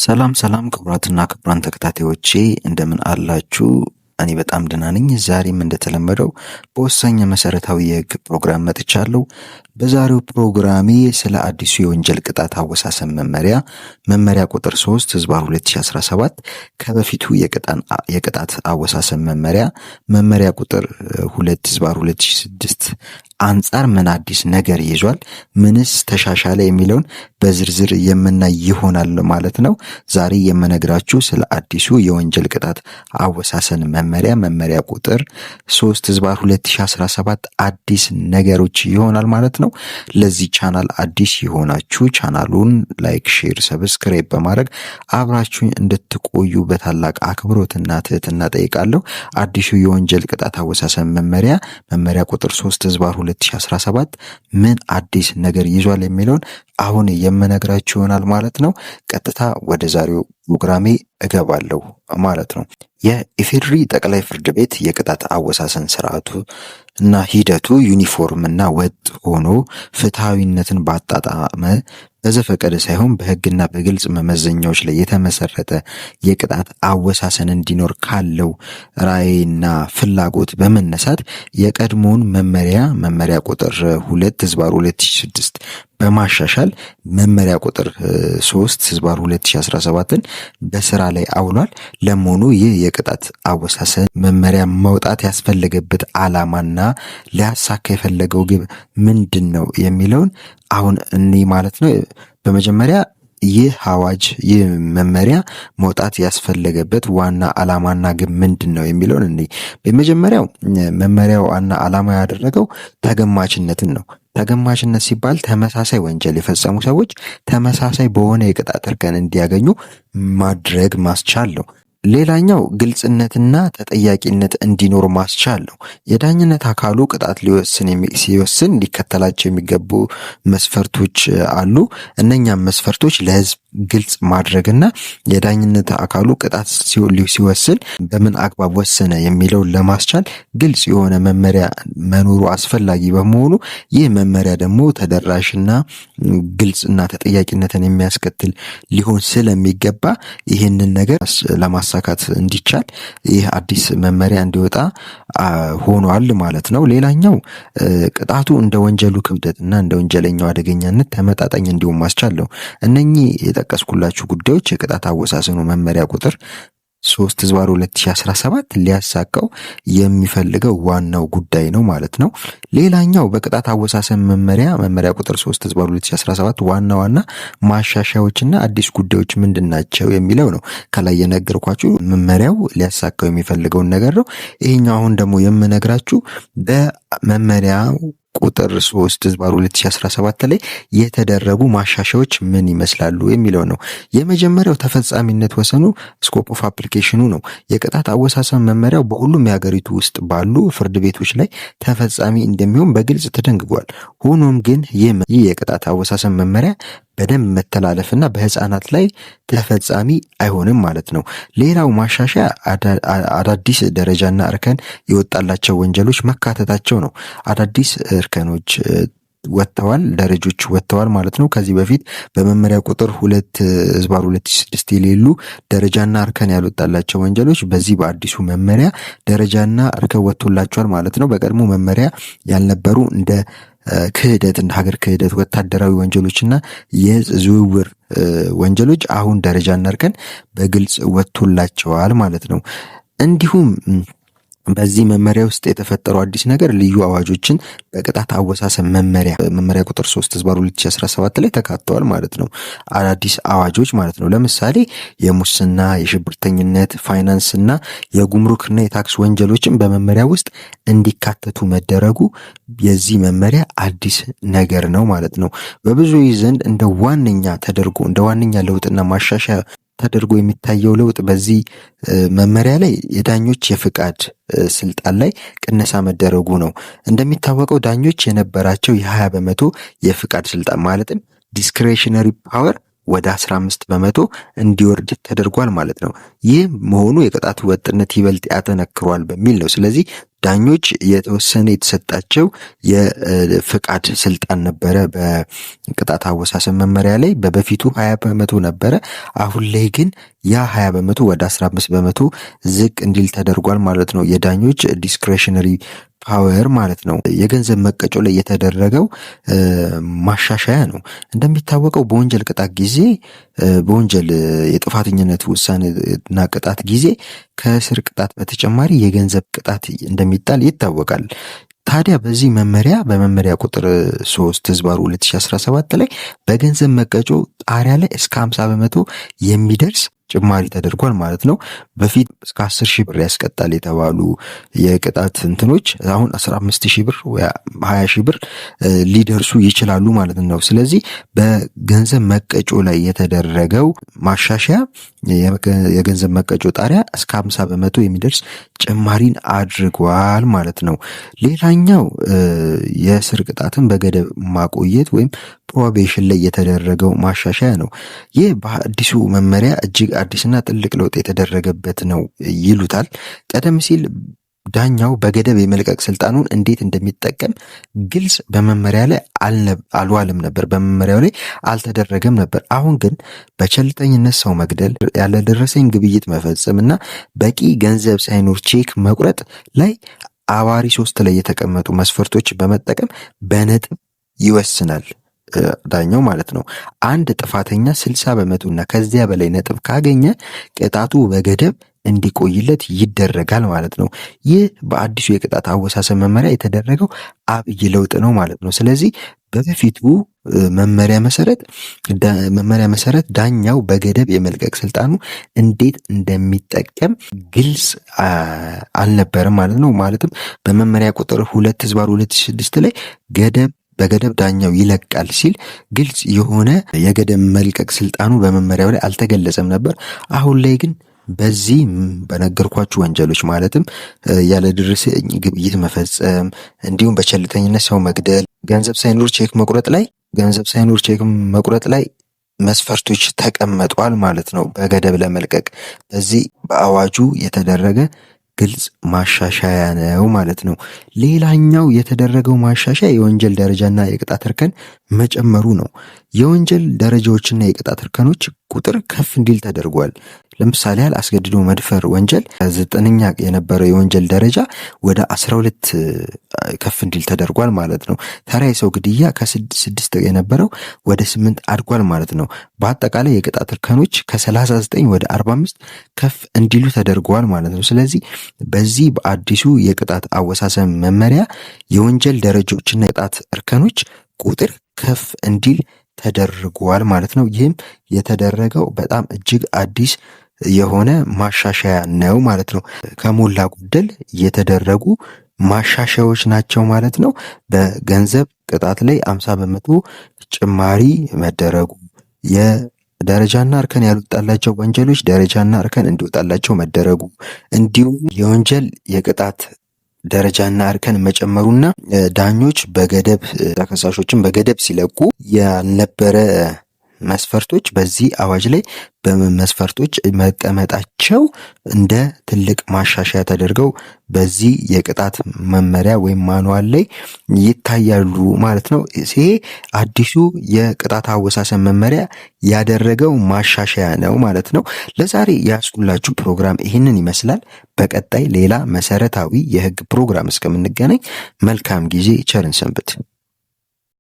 ሰላም ክቡራትና ክቡራን ተከታታዮቼ እንደምን አላችሁ? እኔ በጣም ደህና ነኝ። ዛሬም እንደተለመደው በወሳኝ መሰረታዊ የህግ ፕሮግራም መጥቻለሁ። በዛሬው ፕሮግራሜ ስለ አዲሱ የወንጀል ቅጣት አወሳሰን መመሪያ ቁጥር 3/2017 ከበፊቱ የቅጣት አወሳሰን መመሪያ ቁጥር 2/2006 አንጻር ምን አዲስ ነገር ይዟል፣ ምንስ ተሻሻለ የሚለውን በዝርዝር የምናይ ይሆናል ማለት ነው። ዛሬ የምነግራችሁ ስለ አዲሱ የወንጀል ቅጣት አወሳሰን መመሪያ ቁጥር 3/2017 አዲስ ነገሮች ይሆናል ማለት ነው። ለዚህ ቻናል አዲስ የሆናችሁ ቻናሉን ላይክ፣ ሼር፣ ሰብስክራይብ በማድረግ አብራችሁኝ እንድትቆዩ በታላቅ አክብሮትና ትህትና ጠይቃለሁ። አዲሱ የወንጀል ቅጣት አወሳሰን መመሪያ ቁጥር 3/2017 ምን አዲስ ነገር ይዟል የሚለውን አሁን የምነግራችሁ ይሆናል ማለት ነው። ቀጥታ ወደ ዛሬው ፕሮግራሜ እገባለሁ ማለት ነው። የኢፌዴሪ ጠቅላይ ፍርድ ቤት የቅጣት አወሳሰን ስርዓቱ እና ሂደቱ ዩኒፎርም እና ወጥ ሆኖ ፍትሐዊነትን ባጣጣመ በዘፈቀደ ሳይሆን በህግና በግልጽ መመዘኛዎች ላይ የተመሰረተ የቅጣት አወሳሰን እንዲኖር ካለው ራዕይና ፍላጎት በመነሳት የቀድሞውን መመሪያ ቁጥር 2/2006 በማሻሻል መመሪያ ቁጥር 3/2017ን በስራ ላይ አውሏል። ለመሆኑ ይህ የቅጣት አወሳሰን መመሪያ መውጣት ያስፈለገበት ዓላማና ሊያሳካ የፈለገው ግብ ምንድን ነው የሚለውን አሁን ማለት ነው። በመጀመሪያ ይህ መመሪያ መውጣት ያስፈለገበት ዋና ዓላማና ግብ ምንድን ነው የሚለውን በመጀመሪያው መመሪያው ዋና ዓላማ ያደረገው ተገማችነትን ነው። ተገማችነት ሲባል ተመሳሳይ ወንጀል የፈጸሙ ሰዎች ተመሳሳይ በሆነ የቅጣት እርከን እንዲያገኙ ማድረግ ማስቻል ነው። ሌላኛው ግልጽነትና ተጠያቂነት እንዲኖር ማስቻል ነው። የዳኝነት አካሉ ቅጣት ሲወስን ሊከተላቸው የሚገቡ መስፈርቶች አሉ። እነኛም መስፈርቶች ለህዝብ ግልጽ ማድረግና የዳኝነት አካሉ ቅጣት ሲወስን በምን አግባብ ወሰነ የሚለውን ለማስቻል ግልጽ የሆነ መመሪያ መኖሩ አስፈላጊ በመሆኑ ይህ መመሪያ ደግሞ ተደራሽና ግልጽና ተጠያቂነትን የሚያስከትል ሊሆን ስለሚገባ ይህንን ነገር ለማሳካት እንዲቻል ይህ አዲስ መመሪያ እንዲወጣ ሆኗል ማለት ነው። ሌላኛው ቅጣቱ እንደ ወንጀሉ ክብደትና እንደ ወንጀለኛው አደገኛነት ተመጣጣኝ እንዲሆን ማስቻል ነው። እነኚህ የጠቀስኩላችሁ ጉዳዮች የቅጣት አወሳሰኑ መመሪያ ቁጥር 3/2017 ሊያሳካው የሚፈልገው ዋናው ጉዳይ ነው ማለት ነው። ሌላኛው በቅጣት አወሳሰን መመሪያ ቁጥር 3/2017 ዋና ማሻሻያዎችና አዲስ ጉዳዮች ምንድናቸው የሚለው ነው። ከላይ የነገርኳችሁ መመሪያው ሊያሳካው የሚፈልገውን ነገር ነው። ይሄኛው አሁን ደግሞ የምነግራችሁ በመመሪያው ቁጥር 3/2017 ላይ የተደረጉ ማሻሻያዎች ምን ይመስላሉ የሚለው ነው። የመጀመሪያው ተፈጻሚነት ወሰኑ ስኮፕ ኦፍ አፕሊኬሽኑ ነው። የቅጣት አወሳሰን መመሪያው በሁሉም የሀገሪቱ ውስጥ ባሉ ፍርድ ቤቶች ላይ ተፈጻሚ እንደሚሆን በግልጽ ተደንግጓል። ሆኖም ግን ይህ የቅጣት አወሳሰን መመሪያ በደንብ መተላለፍና በህፃናት ላይ ተፈጻሚ አይሆንም ማለት ነው። ሌላው ማሻሻያ አዳዲስ ደረጃና እርከን የወጣላቸው ወንጀሎች መካተታቸው ነው። አዳዲስ እርከኖች ወጥተዋል፣ ደረጆች ወጥተዋል ማለት ነው። ከዚህ በፊት በመመሪያ ቁጥር 2/2006 የሌሉ ደረጃና እርከን ያልወጣላቸው ወንጀሎች በዚህ በአዲሱ መመሪያ ደረጃና እርከን ወጥቶላቸዋል ማለት ነው። በቀድሞ መመሪያ ያልነበሩ እንደ ክህደት፣ እንደ ሀገር ክህደት፣ ወታደራዊ ወንጀሎችና የዝውውር ወንጀሎች አሁን ደረጃና እርከን በግልጽ ወጥቶላቸዋል ማለት ነው። እንዲሁም በዚህ መመሪያ ውስጥ የተፈጠረው አዲስ ነገር ልዩ አዋጆችን በቅጣት አወሳሰን መመሪያ ቁጥር 3/2017 ላይ ተካተዋል ማለት ነው። አዳዲስ አዋጆች ማለት ነው። ለምሳሌ የሙስና፣ የሽብርተኝነት፣ ፋይናንስና የጉምሩክና የታክስ ወንጀሎችን በመመሪያ ውስጥ እንዲካተቱ መደረጉ የዚህ መመሪያ አዲስ ነገር ነው ማለት ነው። በብዙ ዘንድ እንደ ዋነኛ ለውጥና ማሻሻያ ተደርጎ የሚታየው ለውጥ በዚህ መመሪያ ላይ የዳኞች የፍቃድ ስልጣን ላይ ቅነሳ መደረጉ ነው። እንደሚታወቀው ዳኞች የነበራቸው የ20% የፍቃድ ስልጣን ማለትም ዲስክሬሽነሪ ፓወር ወደ 15 በመቶ እንዲወርድ ተደርጓል ማለት ነው። ይህ መሆኑ የቅጣቱ ወጥነት ይበልጥ ያጠነክሯል በሚል ነው። ስለዚህ ዳኞች የተወሰነ የተሰጣቸው የፍቃድ ስልጣን ነበረ በቅጣት አወሳሰን መመሪያ ላይ። በፊቱ 20 በመቶ ነበረ። አሁን ላይ ግን ያ 20 በመቶ ወደ 15 በመቶ ዝቅ እንዲል ተደርጓል ማለት ነው። የዳኞች ዲስክሬሽነሪ ፓወር ማለት ነው። የገንዘብ መቀጮ ላይ የተደረገው ማሻሻያ ነው። እንደሚታወቀው በወንጀል ቅጣት ጊዜ በወንጀል የጥፋተኝነት ውሳኔና ቅጣት ጊዜ ከእስር ቅጣት በተጨማሪ የገንዘብ ቅጣት እንደሚጣል ይታወቃል። ታዲያ በዚህ በመመሪያ ቁጥር 3/2017 ላይ በገንዘብ መቀጮ ጣሪያ ላይ እስከ 50 በመቶ የሚደርስ ጭማሪ ተደርጓል ማለት ነው። በፊት እስከ 10,000 ብር ያስቀጣል የተባሉ የቅጣት እንትኖች አሁን 15,000 ብር ወይ 20,000 ብር ሊደርሱ ይችላሉ ማለት ነው። ስለዚህ በገንዘብ መቀጮ ላይ የተደረገው ማሻሻያ የገንዘብ መቀጮ ጣሪያ እስከ 50 በመቶ የሚደርስ ጭማሪን አድርጓል ማለት ነው። ሌላኛው የእስር ቅጣትን በገደብ ማቆየት ወይም ፕሮቤሽን ላይ የተደረገው ማሻሻያ ነው። ይህ በአዲሱ መመሪያ እጅግ አዲስና ጥልቅ ለውጥ የተደረገበት ነው ይሉታል። ቀደም ሲል ዳኛው በገደብ የመልቀቅ ስልጣኑን እንዴት እንደሚጠቀም ግልጽ በመመሪያ ላይ አልዋልም ነበር፣ በመመሪያው ላይ አልተደረገም ነበር። አሁን ግን በቸልተኝነት ሰው መግደል፣ ያለደረሰኝ ግብይት መፈጸም እና በቂ ገንዘብ ሳይኖር ቼክ መቁረጥ ላይ አዋሪ 3 ላይ የተቀመጡ መስፈርቶች በመጠቀም በነጥብ ይወስናል ዳኛው ማለት ነው። አንድ ጥፋተኛ 60 በመቶ እና ከዚያ በላይ ነጥብ ካገኘ ቅጣቱ በገደብ እንዲቆይለት ይደረጋል ማለት ነው። ይህ በአዲሱ የቅጣት አወሳሰን መመሪያ የተደረገው አብይ ለውጥ ነው ማለት ነው። ስለዚህ በፊቱ መመሪያ መሰረት ዳኛው በገደብ የመልቀቅ ስልጣኑ እንዴት እንደሚጠቀም ግልጽ አልነበረም ማለት ነው። ማለትም በመመሪያ ቁጥር 2/2006 ላይ በገደብ ዳኛው ይለቃል ሲል ግልጽ የሆነ የገደብ መልቀቅ ስልጣኑ በመመሪያው ላይ አልተገለጸም ነበር። አሁን ላይ ግን በዚህ በነገርኳችሁ ወንጀሎች ማለትም ያለደረሰኝ ግብይት መፈጸም፣ እንዲሁም በቸልተኝነት ሰው መግደል፣ ገንዘብ ሳይኖር ቼክ መቁረጥ ላይ መስፈርቶች ተቀመጧል ማለት ነው በገደብ ለመልቀቅ። በዚህ በአዋጁ የተደረገ ግልጽ ማሻሻያ ነው ማለት ነው። ሌላኛው የተደረገው ማሻሻያ የወንጀል ደረጃና የቅጣት እርከን መጨመሩ ነው። የወንጀል ደረጃዎችና የቅጣት እርከኖች ቁጥር ከፍ እንዲል ተደርጓል። ለምሳሌ አስገድዶ መድፈር ወንጀል 9ኛ የነበረው የወንጀል ደረጃ ወደ 12 ከፍ እንዲል ተደርጓል ማለት ነው። ተራ የሰው ግድያ ከ6 የነበረው ወደ 8 አድጓል ማለት ነው። በአጠቃላይ የቅጣት እርከኖች ከ39 ወደ 45 ከፍ እንዲሉ ተደርጓል ማለት ነው። ስለዚህ በዚህ በአዲሱ የቅጣት አወሳሰን መመሪያ የወንጀል ደረጃዎችና የቅጣት እርከኖች ቁጥር ከፍ እንዲል ተደርጓል ማለት ነው። ይህም የተደረገው በጣም እጅግ አዲስ የሆነ ማሻሻያ ነው ማለት ነው። ከሞላ ጎደል የተደረጉ ማሻሻያዎች ናቸው ማለት ነው። በገንዘብ ቅጣት ላይ 50 በመቶ ጭማሪ መደረጉ፣ የደረጃና እርከን ያልወጣላቸው ወንጀሎች ደረጃና እርከን እንዲወጣላቸው መደረጉ፣ እንዲሁም የወንጀል የቅጣት ደረጃና እርከን መጨመሩና ዳኞች ተከሳሾችን በገደብ ሲለቁ ያልነበረ መስፈርቶች በዚህ አዋጅ ላይ በመስፈርቶች መቀመጣቸው እንደ ትልቅ ማሻሻያ ተደርገው በዚህ የቅጣት መመሪያ ወይም ማኑዋል ላይ ይታያሉ ማለት ነው። ይሄ አዲሱ የቅጣት አወሳሰን መመሪያ ያደረገው ማሻሻያ ነው ማለት ነው። ለዛሬ ያስኩላችሁ ፕሮግራም ይህንን ይመስላል። በቀጣይ ሌላ መሰረታዊ የህግ ፕሮግራም እስከምንገናኝ መልካም ጊዜ፣ ቸርን ሰንብት።